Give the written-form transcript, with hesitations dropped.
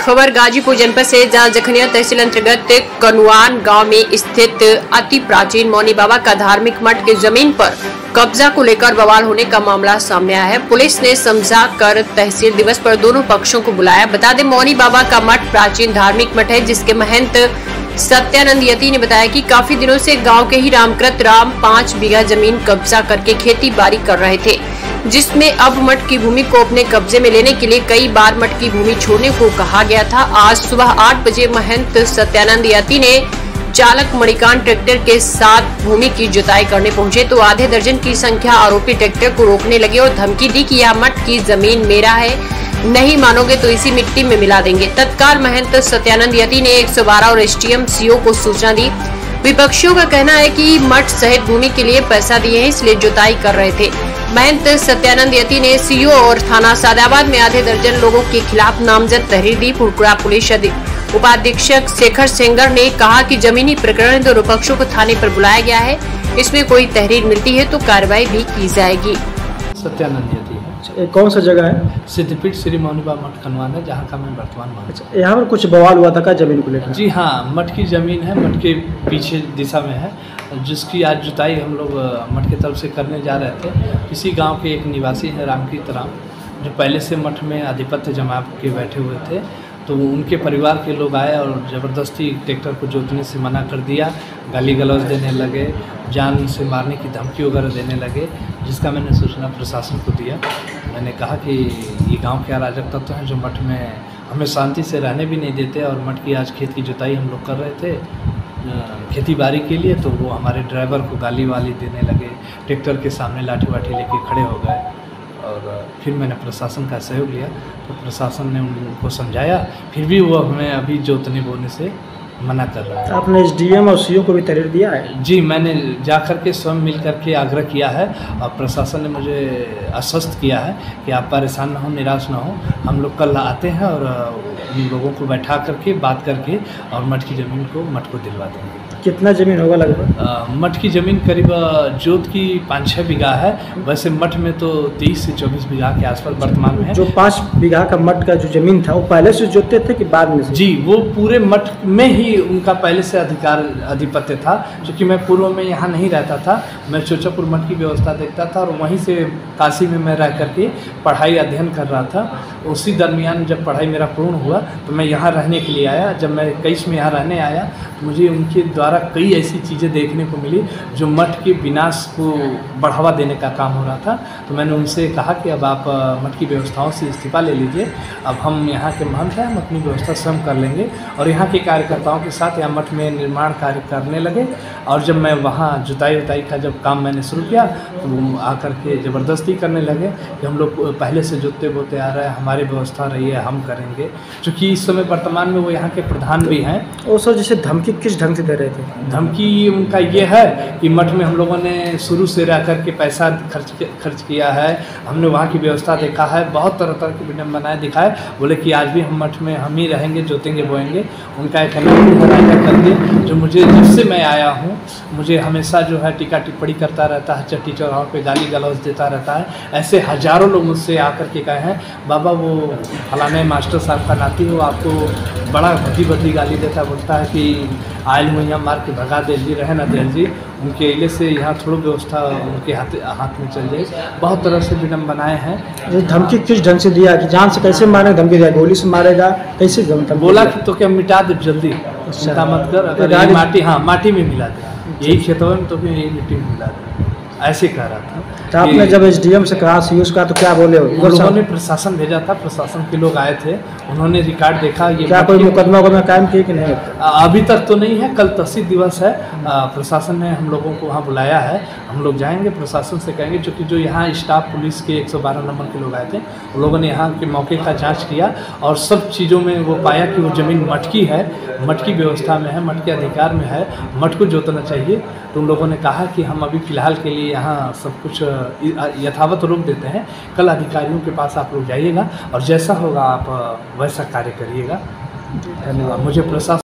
खबर गाजीपुर जनपद से, जहां जखनिया तहसील अंतर्गत कनुआन गांव में स्थित अति प्राचीन मौनी बाबा का धार्मिक मठ की जमीन पर कब्जा को लेकर बवाल होने का मामला सामने आया है। पुलिस ने समझा कर तहसील दिवस पर दोनों पक्षों को बुलाया। बता दें, मौनी बाबा का मठ प्राचीन धार्मिक मठ है, जिसके महंत सत्यानंद यति ने बताया कि काफी दिनों से गांव के ही रामकृत राम 5 बीघा जमीन कब्जा करके खेती बाड़ी कर रहे थे, जिसमें अब मठ की भूमि को अपने कब्जे में लेने के लिए कई बार मठ की भूमि छोड़ने को कहा गया था। आज सुबह 8 बजे महंत सत्यानंद यति ने चालक मणिकांत ट्रैक्टर के साथ भूमि की जुताई करने पहुंचे तो आधे दर्जन की संख्या आरोपी ट्रैक्टर को रोकने लगे और धमकी दी कि यह मठ की जमीन मेरा है, नहीं मानोगे तो इसी मिट्टी में मिला देंगे। तत्काल महंत सत्यानंद यति ने 112 और एसडीएम सीओ को सूचना दी। विपक्षियों का कहना है कि मठ सहित भूमि के लिए पैसा दिए हैं, इसलिए जुताई कर रहे थे। महंत सत्यानंद यति ने सीओ और थाना सादाबाद में आधे दर्जन लोगों के खिलाफ नामजद तहरीर दी। फुरकुड़ा पुलिस उपाधीक्षक शेखर सेंगर ने कहा कि जमीनी प्रकरण दोनों पक्षों को थाने पर बुलाया गया है, इसमें कोई तहरीर मिलती है तो कार्रवाई भी की जाएगी। सत्यानंद यति है। कौन सा जगह है? सिद्धपीठ श्री मौनी बाबा मठ कनुआन है, जहाँ का मैं वर्तमान महंत। अच्छा, यहाँ पर कुछ बवाल हुआ था क्या जमीन को लेकर? जी हाँ, मठ की जमीन है, मठ के पीछे दिशा में है, जिसकी आज जुताई हम लोग मठ की तरफ से करने जा रहे थे। इसी गांव के एक निवासी है रामकृत राम, जो पहले से मठ में आधिपत्य जमा के बैठे हुए थे, तो उनके परिवार के लोग आए और ज़बरदस्ती ट्रैक्टर को जोतने से मना कर दिया, गाली गलौज देने लगे, जान से मारने की धमकी वगैरह देने लगे, जिसका मैंने सूचना प्रशासन को दिया। मैंने कहा कि ये गांव के अराजक तत्व हैं जो मठ में हमें शांति से रहने भी नहीं देते, और मठ की आज खेत की जुताई हम लोग कर रहे थे खेती बाड़ी के लिए, तो वो हमारे ड्राइवर को गाली वाली देने लगे, ट्रैक्टर के सामने लाठी वाठी लेके खड़े हो गए। और फिर मैंने प्रशासन का सहयोग लिया, तो प्रशासन ने उनको समझाया, फिर भी वो हमें अभी जोतने बोने से मना कर रहा था। आपने एसडीएम और सीओ को भी तहरीर दिया है? जी, मैंने जाकर के स्वयं मिल करके आग्रह किया है, और प्रशासन ने मुझे आश्वस्त किया है कि आप परेशान ना हो, निराश ना हो, हम लोग कल आते हैं और उन लोगों को बैठा करके बात करके और मठ की ज़मीन को मठ को दिलवा देंगे। कितना ज़मीन होगा लगभग? मठ की ज़मीन करीब जोत की 5-6 बीघा है, वैसे मठ में तो 23 से 24 बीघा के आसपास वर्तमान में है। जो 5 बीघा का मठ का जो ज़मीन था, वो पहले से जोतते थे कि बाद में से? जी, वो पूरे मठ में ही उनका पहले से आधिपत्य था, क्योंकि मैं पूर्व में यहाँ नहीं रहता था, मैं चोचापुर मठ की व्यवस्था देखता था, और वहीं से काशी में मैं रह करके पढ़ाई अध्ययन कर रहा था। उसी दरमियान जब पढ़ाई मेरा पूर्ण हुआ तो मैं यहाँ रहने के लिए आया। जब मैं 21 में यहाँ रहने आया, मुझे उनके द्वारा कई ऐसी चीज़ें देखने को मिली जो मठ के विनाश को बढ़ावा देने का काम हो रहा था। तो मैंने उनसे कहा कि अब आप मठ की व्यवस्थाओं से इस्तीफा ले लीजिए, अब हम यहाँ के महंत हैं, हम अपनी व्यवस्था स्वयं कर लेंगे। और यहाँ के कार्यकर्ताओं के साथ यहाँ मठ में निर्माण कार्य करने लगे। और जब मैं वहाँ जुताई उताई का जब काम मैंने शुरू किया, तो वो आकर के ज़बरदस्ती करने लगे कि हम लोग पहले से जोतते बोते आ रहे हैं, हमारी व्यवस्था रही है, हम करेंगे। चूँकि इस समय वर्तमान में वो यहाँ के प्रधान भी हैं। और सर, जैसे धमकी किस ढंग से दे रहे थे? धमकी उनका ये है कि मठ में हम लोगों ने शुरू से रह कर के पैसा खर्च किया है, हमने वहाँ की व्यवस्था देखा है, बहुत तरह तरह की विडम्बनाएँ दिखाए, बोले कि आज भी हम मठ में हम ही रहेंगे, जोतेंगे बोएंगे। उनका एक करके जो मुझे जिससे मैं आया हूँ, मुझे हमेशा जो है टीका टिप्पणी करता रहता है, चट्टी चौराहों पे गाली गलौज देता रहता है। ऐसे हजारों लोग मुझसे आकर के कहे हैं, बाबा वो फलाने मास्टर साहब का नाती हो, आपको बड़ा भद्दी गाली देता, बोलता है कि आयल में यहाँ मार के भगा दे जी, रहे ना दे जी, उनके इले से यहाँ थोड़ी व्यवस्था उनके हाथ में चल जाए। बहुत तरह से विडम्बनाएँ हैं। धमकी किस ढंग से दिया कि जान से कैसे मारे? धमकी दिया गोली से मारेगा, कैसे? बोला कि तो क्या मिटा दे जल्दी, चिंता मत कर, अगर माटी, हाँ माटी में मिला दे, यही खेतों में तो फिर यही मिट्टी में मिला दे, ऐसे कह रहा था। तो आपने जब एसडीएम से कहा, सीओ से कहा, तो क्या बोले? उन्होंने ने प्रशासन भेजा था, प्रशासन के लोग आए थे, उन्होंने रिकॉर्ड देखा। ये क्या कोई मुकदमा कायम किए कि नहीं? अभी तक तो नहीं है, कल तहसील दिवस है, प्रशासन ने हम लोगों को वहाँ बुलाया है, हम लोग जाएंगे, प्रशासन से कहेंगे। चूँकि जो यहाँ स्टाफ पुलिस के 112 नंबर के लोग आए थे, उन लोगों ने यहाँ के मौके का जाँच किया और सब चीज़ों में वो पाया कि वो ज़मीन मठ की है, मठ की व्यवस्था में है, मठ के अधिकार में है, मठ को जोतना चाहिए। तो उन लोगों ने कहा कि हम अभी फ़िलहाल के लिए यहाँ सब कुछ यथावत रोक देते हैं, कल अधिकारियों के पास आप लोग जाइएगा और जैसा होगा आप वैसा कार्य करिएगा। धन्यवाद। मुझे प्रशासन